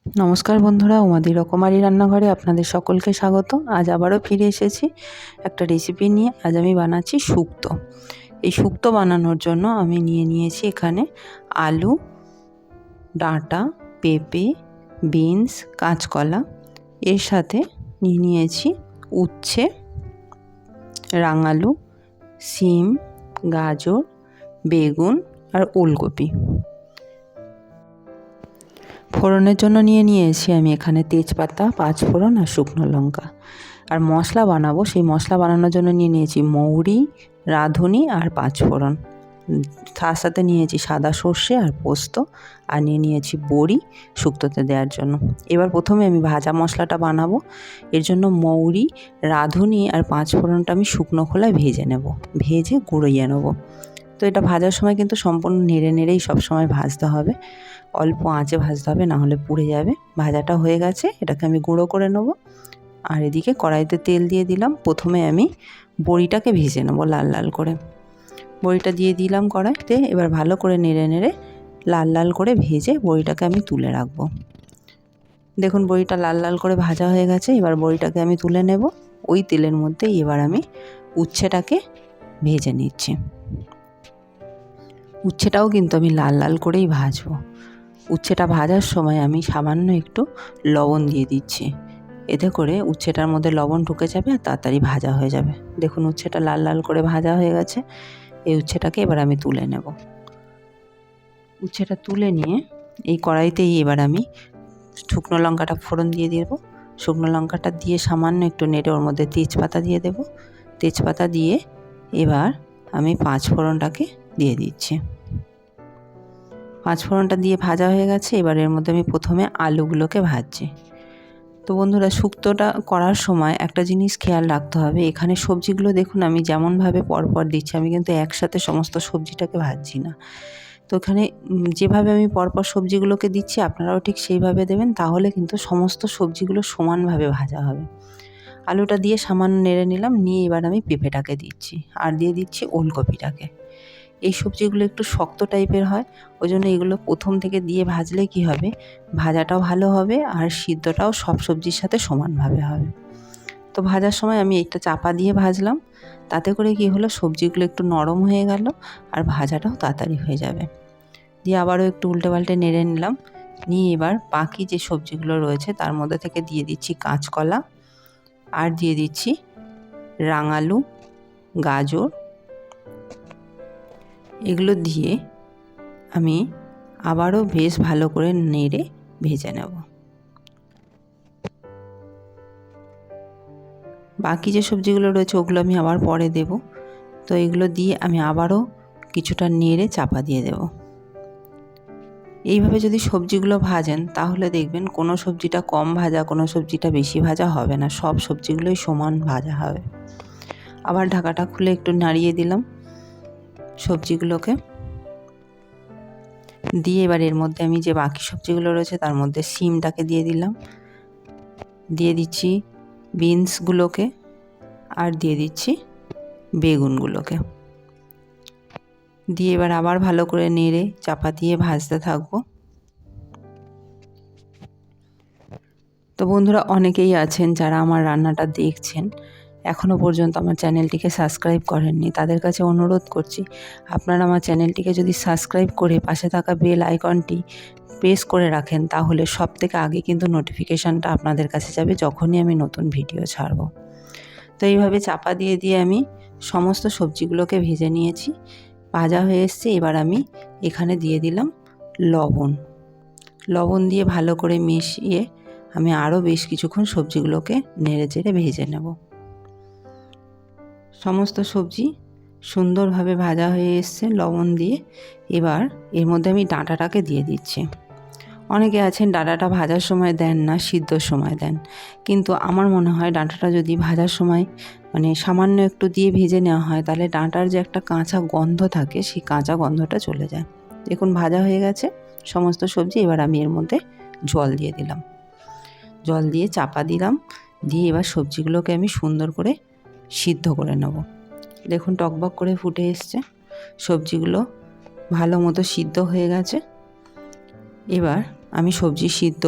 নমস্কার বন্ধুরা, উমাদি রকমারি রান্নাঘরে আপনাদের সকলকে স্বাগত। আজ আবারও ফিরে এসেছি একটা রেসিপি নিয়ে। আজ আমি বানাচ্ছি শুক্তো। এই শুক্তো বানানোর জন্য আমি নিয়েছি এখানে আলু, ডাঁটা, পেঁপে, বিনস, কাঁচকলা। এর সাথে নিয়েছি উচ্ছে, রাঙালু, শিম, গাজর, বেগুন আর ওলকপি। ফোড়নের জন্য নিয়েছি আমি এখানে তেজপাতা, পাঁচফোড়ন আর শুকনো লঙ্কা। আর মশলা বানাবো, সেই মশলা বানানোর জন্য নিয়েছি মৌরি, রাঁধুনি আর পাঁচফোড়ন। তার সাথে নিয়েছি সাদা সর্ষে আর পোস্ত, আর নিয়েছি বড়ি শুক্তোতে দেওয়ার জন্য। এবার প্রথমে আমি ভাজা মশলাটা বানাবো। এর জন্য মৌরি, রাঁধুনি আর পাঁচফোড়নটা আমি শুকনো খোলায় ভেজে নেব, ভেজে গুঁড়িয়ে নেব। তো এটা ভাজার সময় কিন্তু সম্পূর্ণ নেড়েই সবসময় ভাজতে হবে, অল্প আঁচে ভাজতে হবে, না হলে পুড়ে যাবে। ভাজাটা হয়ে গেছে, এটাকে আমি গুঁড়ো করে নেব। আর এদিকে কড়াইতে তেল দিয়ে দিলাম। প্রথমে আমি বড়িটাকে ভেজে নেব লাল লাল করে। বড়িটা দিয়ে দিলাম কড়াইতে। এবার ভালো করে নেড়ে লাল লাল করে ভেজে বড়িটাকে আমি তুলে রাখবো। দেখুন বড়িটা লাল লাল করে ভাজা হয়ে গেছে। এবার বড়িটাকে আমি তুলে নেব। ওই তেলের মধ্যে এবার আমি উচ্ছেটাকে ভেজে নিচ্ছি। উচ্ছেটাও কিন্তু আমি লাল লাল করেই ভাজবো। উচ্ছেটা ভাজার সময় আমি সামান্য একটু লবণ দিয়ে দিচ্ছি। এতে করে উচ্ছেটার মধ্যে লবণ ঢুকে যাবে আর তাড়াতাড়ি ভাজা হয়ে যাবে। দেখুন উচ্ছেটা লাল লাল করে ভাজা হয়ে গেছে। এই উচ্ছেটাকে এবার আমি তুলে নেব। উচ্ছেটা তুলে নিয়ে এই কড়াইতেই এবার আমি শুকনো লঙ্কাটা ফোড়ন দিয়ে দেব। শুকনো লঙ্কাটা দিয়ে সামান্য একটু নেড়ে ওর মধ্যে তেজপাতা দিয়ে দেব। তেজপাতা দিয়ে এবার আমি পাঁচফোড়নটাকে দিয়ে দিচ্ছি। পাঁচফোড়নটা দিয়ে ভাজা হয়ে গেছে। এবার এর মধ্যে আমি প্রথমে আলুগুলোকে ভাজছি। তো বন্ধুরা, শুক্তোটা করার সময় একটা জিনিস খেয়াল রাখতে হবে। এখানে সবজিগুলো দেখুন আমি যেমনভাবে পরপর দিচ্ছি, আমি কিন্তু একসাথে সমস্ত সবজিটাকে ভাজছি না। তো এখানে যেভাবে আমি পরপর সবজিগুলোকে দিচ্ছি আপনারাও ঠিক সেইভাবে দেবেন, তাহলে কিন্তু সমস্ত সবজিগুলো সমানভাবে ভাজা হবে। আলুটা দিয়ে সামান্য নেড়ে নিলাম, নিয়ে এবার আমি পেঁপেটাকে দিচ্ছি আর দিয়ে দিচ্ছি ওলকপিটাকে। এই সবজিগুলো একটু শক্ত টাইপের হয়, ওই জন্য এগুলো প্রথম থেকে দিয়ে ভাজলে কি হবে, ভাজাটাও ভালো হবে আর সিদ্ধটাও সব সবজির সাথে সমানভাবে হবে। তো ভাজার সময় আমি একটা চাপা দিয়ে ভাজলাম, তাতে করে কি হলো, সবজিগুলো একটু নরম হয়ে গেল আর ভাজাটাও তাড়াতাড়ি হয়ে যাবে। দিয়ে আবারও একটু উল্টে পাল্টে নেড়ে নিলাম। নিয়ে এবার বাকি যে সবজিগুলো রয়েছে তার মধ্যে থেকে দিয়ে দিচ্ছি কাঁচকলা, আর দিয়ে দিচ্ছি রাঙালু, গাজর। এগুলো দিয়ে আমি আবারও বেশ ভালো করে নেড়ে ভেজে নেব। বাকি যে সবজিগুলো রয়েছে ওগুলো আমি আবার পরে দেব। তো এগুলো দিয়ে আমি আবারও কিছুটা নেড়ে চাপা দিয়ে দেব। এইভাবে যদি সবজিগুলো ভাজেন তাহলে দেখবেন কোনো সবজিটা কম ভাজা, কোনো সবজিটা বেশি ভাজা হবে না, সব সবজিগুলোই সমান ভাজা হবে। আবার ঢাকাটা খুলে একটু নাড়িয়ে দিলাম সবজিগুলোকে। দিয়ে এবার এর মধ্যে আমি যে বাকি সবজিগুলো রয়েছে তার মধ্যে শিমটাকে দিয়ে দিলাম, দিয়ে দিচ্ছি বিনসগুলোকে, আর দিয়ে দিচ্ছি বেগুনগুলোকে। দিয়ে এবার আবার ভালো করে নেড়ে চাপা দিয়ে ভাজতে থাকবো। তো বন্ধুরা, অনেকেই আছেন যারা আমার রান্নাটা দেখছেন, এখনও পর্যন্ত আমার চ্যানেলটিকে সাবস্ক্রাইব করেননি। তাদের কাছে অনুরোধ করছি, আপনারা আমার চ্যানেলটিকে যদি সাবস্ক্রাইব করে পাশে থাকা বেল আইকনটি প্রেস করে রাখেন, তাহলে সবথেকে আগে কিন্তু নোটিফিকেশানটা আপনাদের কাছে যাবে যখনই আমি নতুন ভিডিও ছাড়ব। তো এইভাবে চাপা দিয়ে আমি সমস্ত সবজিগুলোকে ভেজে নিয়েছি, ভাজা হয়ে এসছে। এবার আমি এখানে দিয়ে দিলাম লবণ দিয়ে ভালো করে মিশিয়ে আমি আরও বেশ কিছুক্ষণ সবজিগুলোকে নেড়ে চেড়ে ভেজে নেব। সমস্ত সবজি সুন্দরভাবে ভাজা হয়ে এসছে লবণ দিয়ে। এবার এর মধ্যে আমি ডাঁটাটাকে দিয়ে দিচ্ছি। অনেকে আছেন ডাঁটাটা ভাজার সময় দেন না, সিদ্ধর সময় দেন, কিন্তু আমার মনে হয় ডাঁটাটা যদি ভাজার সময় সামান্য একটু দিয়ে ভেজে নেওয়া হয়, তাহলে ডাঁটার যে একটা কাঁচা গন্ধ থাকে সেই কাঁচা গন্ধটা চলে যায়। দেখুন ভাজা হয়ে গেছে সমস্ত সবজি। এবার আমি এর মধ্যে জল দিয়ে দিলাম, জল দিয়ে চাপা দিলাম। দিয়ে এবার সবজিগুলোকে আমি সুন্দর করে সিদ্ধ করে নেব। দেখুন টকবক করে ফুটে এসছে, সবজিগুলো ভালো মতো সিদ্ধ হয়ে গেছে। এবার আমি সবজি সিদ্ধ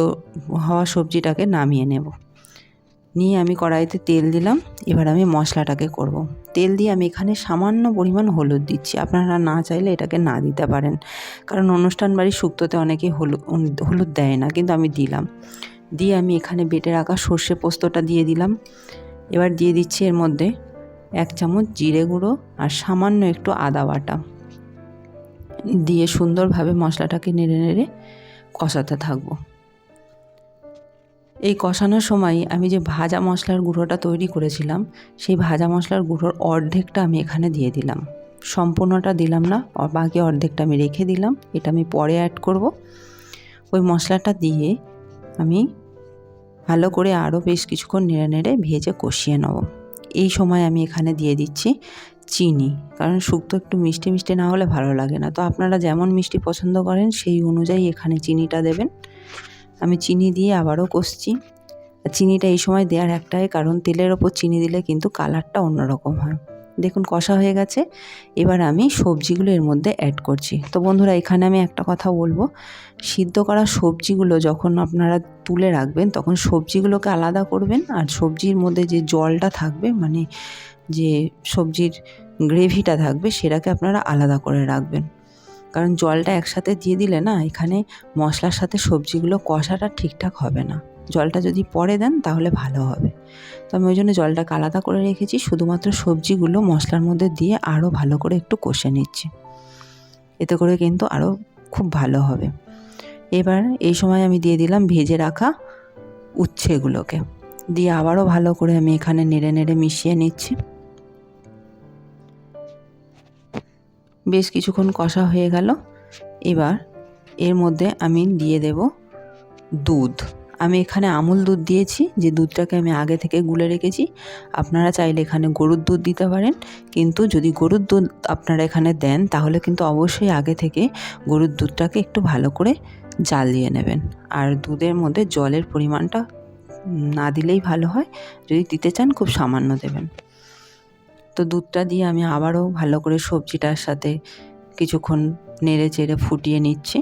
হওয়া সবজিটাকে নামিয়ে নেব। নিয়ে আমি কড়াইতে তেল দিলাম। এবার আমি মশলাটাকে করব। তেল দিয়ে আমি এখানে সামান্য পরিমাণ হলুদ দিচ্ছি। আপনারা না চাইলে এটাকে না দিতে পারেন, কারণ অনুষ্ঠান বাড়ির শুক্তোতে অনেকেই হলুদ দেয় না, কিন্তু আমি দিলাম। দিয়ে আমি এখানে বেটে রাখা সর্ষে পোস্তটা দিয়ে দিলাম। এবার দিয়ে দিচ্ছি এর মধ্যে 1 চামচ জিরে গুঁড়ো আর সামান্য একটু আদা বাটা দিয়ে সুন্দরভাবে মশলাটাকে নেড়ে নেড়ে কষাতে থাকবো। এই কষানোর সময় আমি যে ভাজা মশলার গুঁড়োটা তৈরি করেছিলাম, সেই ভাজা মশলার গুঁড়োর অর্ধেকটা আমি এখানে দিয়ে দিলাম। সম্পূর্ণটা দিলাম না, বাকি অর্ধেকটা আমি রেখে দিলাম। এটা আমি পরে অ্যাড করব। ওই মশলাটা দিয়ে আমি ভালো করে আরও বেশ কিছুক্ষণ নেড়ে নেড়ে ভেজে কষিয়ে নেব। এই সময় আমি এখানে দিয়ে দিচ্ছি চিনি, কারণ শুক্তো একটু মিষ্টি মিষ্টি না হলে ভালো লাগে না। তো আপনারা যেমন মিষ্টি পছন্দ করেন সেই অনুযায়ী এখানে চিনিটা দেবেন। আমি চিনি দিয়ে আবারও কষছি। চিনিটা এই সময় দেওয়ার একটাই কারণ, তেলের ওপর চিনি দিলে কিন্তু কালারটা অন্যরকম হয়। দেখুন কষা হয়ে গেছে। এবার আমি সবজিগুলো এর মধ্যে অ্যাড করছি। তো বন্ধুরা, এখানে আমি একটা কথা বলবো, সিদ্ধ করা সবজিগুলো যখন আপনারা তুলে রাখবেন তখন সবজিগুলোকে আলাদা করবেন, আর সবজির মধ্যে যে জলটা থাকবে, মানে যে সবজির গ্রেভিটা থাকবে, সেটাকে আপনারা আলাদা করে রাখবেন। কারণ জলটা একসাথে দিয়ে দিলে না, এখানে মশলার সাথে সবজিগুলো কষাটা ঠিকঠাক হবে না। জলটা যদি পরে দেন তাহলে ভালো হবে। তো আমি ওই জন্য জলটাকে আলাদা করে রেখেছি, শুধুমাত্র সবজিগুলো মশলার মধ্যে দিয়ে আরও ভালো করে একটু কষে নিচ্ছি। এতে করে কিন্তু আরও খুব ভালো হবে। এবার এই সময় আমি দিয়ে দিলাম ভেজে রাখা উচ্ছেগুলোকে, দিয়ে আবারও ভালো করে আমি এখানে নেড়ে নেড়ে মিশিয়ে নিচ্ছি। বেশ কিছুক্ষণ কষা হয়ে গেল। এবার এর মধ্যে আমি দিয়ে দেব দুধ। আমি এখানে আমুল দুধ দিয়েছি, যে দুধটাকে আমি আগে থেকে গুলে রেখেছি। আপনারা চাইলে এখানে গরুর দুধ দিতে পারেন, কিন্তু যদি গরুর দুধ আপনারা এখানে দেন তাহলে কিন্তু অবশ্যই আগে থেকে গরুর দুধটাকে একটু ভালো করে জাল দিয়ে নেবেন। আর দুধের মধ্যে জলের পরিমাণটা না দিলেই ভালো হয়, যদি দিতে চান খুব সামান্য দেবেন। তো দুধটা দিয়ে আমি আবারও ভালো করে সবজিটার সাথে কিছুক্ষণ নেড়ে চেড়ে ফুটিয়ে নিচ্ছি,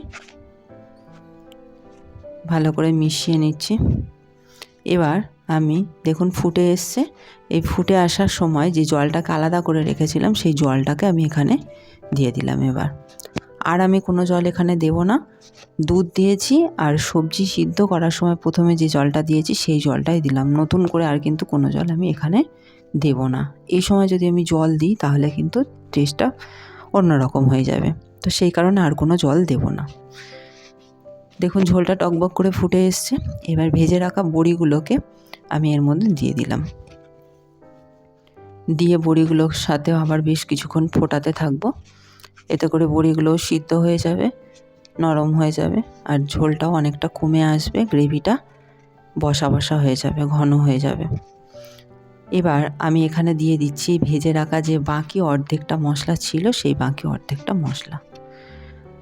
ভালো করে মিশিয়ে নিচ্ছি। এবার আমি দেখুন ফুটে এসছে। এই ফুটে আসার সময় যে জলটাকে আলাদা করে রেখেছিলাম, সেই জলটাকে আমি এখানে দিয়ে দিলাম। এবার আর আমি কোনো জল এখানে দেব না। দুধ দিয়েছি আর সবজি সিদ্ধ করার সময় প্রথমে যে জলটা দিয়েছি সেই জলটাই দিলাম। নতুন করে আর কিন্তু কোনো জল আমি এখানে দেব না। এই সময় যদি আমি জল দিই তাহলে কিন্তু টেস্টটা অন্যরকম হয়ে যাবে। তো সেই কারণে আর কোনো জল দেব না। দেখুন ঝোলটা টকবক করে ফুটে এসছে। এবার ভেজে রাখা বড়িগুলোকে আমি এর মধ্যে দিয়ে দিলাম। দিয়ে বড়িগুলোর সাথে আবার বেশ কিছুক্ষণ ফোটাতে থাকবো। এতে করে বড়িগুলো সিদ্ধ হয়ে যাবে, নরম হয়ে যাবে, আর ঝোলটাও অনেকটা কমে আসবে, গ্রেভিটা বসা বসা হয়ে যাবে, ঘন হয়ে যাবে। এবার আমি এখানে দিয়ে দিচ্ছি ভেজে রাখা যে বাকি অর্ধেকটা মশলা ছিল, সেই বাকি অর্ধেকটা মশলা।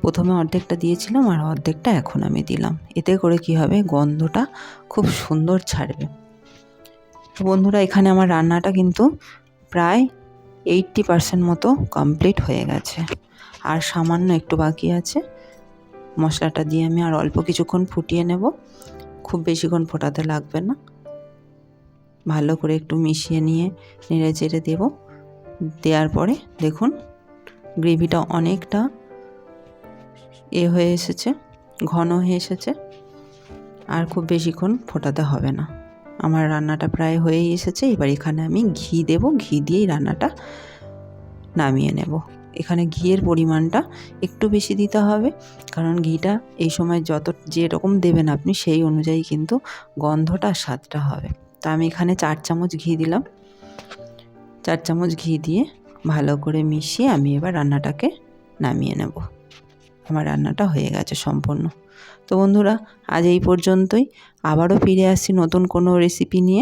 প্রথমে অর্ধেকটা দিয়েছিলাম আর অর্ধেকটা এখন আমি দিলাম। এতে করে কি হবে, গন্ধটা খুব সুন্দর ছাড়বে। তো বন্ধুরা, এখানে আমার রান্নাটা কিন্তু প্রায় 80% মতো কমপ্লিট হয়ে গেছে, আর সামান্য একটু বাকি আছে। মশলাটা দিয়ে আমি আর অল্প কিছুক্ষণ ফুটিয়ে নেব, খুব বেশিক্ষণ ফোটাতে লাগবে না। ভালো করে একটু মিশিয়ে নিয়ে নেড়ে চেড়ে দেব। দেওয়ার পরে দেখুন গ্রেভিটা অনেকটা হয়ে এসেছে, ঘন হয়ে এসেছে, আর খুব বেশিক্ষণ ফোটাতে হবে না। আমার রান্নাটা প্রায় হয়েই এসেছে। এবার এখানে আমি ঘি দেব, ঘি দিয়েই রান্নাটা নামিয়ে নেব। এখানে ঘিয়ের পরিমাণটা একটু বেশি দিতে হবে, কারণ ঘিটা এই সময় যেরকম দেবেন আপনি সেই অনুযায়ী কিন্তু গন্ধটা আর স্বাদটা হবে। তা আমি এখানে 4 চামচ ঘি দিলাম। 4 চামচ ঘি দিয়ে ভালো করে মিশিয়ে আমি এবার রান্নাটাকে নামিয়ে নেব। আমার রান্নাটা হয়ে গেছে সম্পূর্ণ। তো বন্ধুরা, আজ এই পর্যন্তই। আবারও ফিরে আসছি নতুন কোনো রেসিপি নিয়ে।